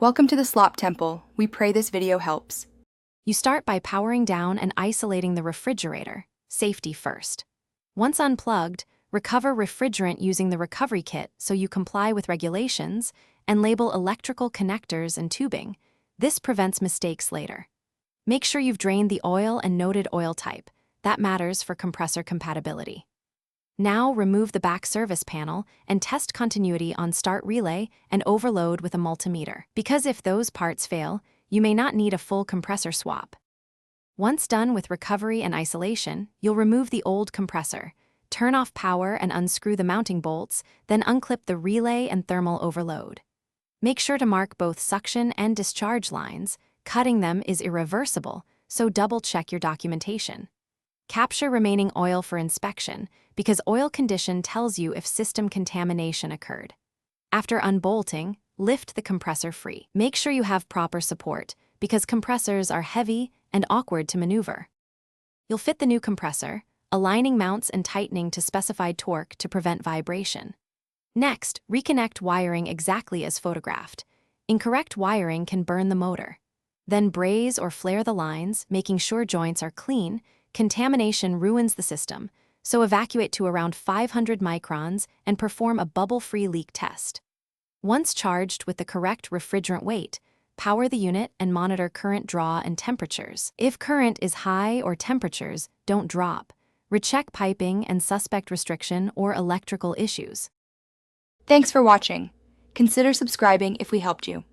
Welcome to the Slop Temple. We pray this video helps. You start by powering down and isolating the refrigerator, safety first. Once unplugged, recover refrigerant using the recovery kit so you comply with regulations, and label electrical connectors and tubing. This prevents mistakes later. Make sure you've drained the oil and noted oil type. That matters for compressor compatibility. Now remove the back service panel and test continuity on start relay and overload with a multimeter, because if those parts fail, you may not need a full compressor swap. Once done with recovery and isolation, you'll remove the old compressor, turn off power and unscrew the mounting bolts, then unclip the relay and thermal overload. Make sure to mark both suction and discharge lines. Cutting them is irreversible, so double-check your documentation. Capture remaining oil for inspection, because oil condition tells you if system contamination occurred. After unbolting, lift the compressor free. Make sure you have proper support, because compressors are heavy and awkward to maneuver. You'll fit the new compressor, aligning mounts and tightening to specified torque to prevent vibration. Next, reconnect wiring exactly as photographed. Incorrect wiring can burn the motor. Then braze or flare the lines, making sure joints are clean. Contamination ruins the system, so evacuate to around 500 microns and perform a bubble-free leak test. Once charged with the correct refrigerant weight, power the unit and monitor current draw and temperatures. If current is high or temperatures don't drop, recheck piping and suspect restriction or electrical issues. Thanks for watching. Consider subscribing if we helped you.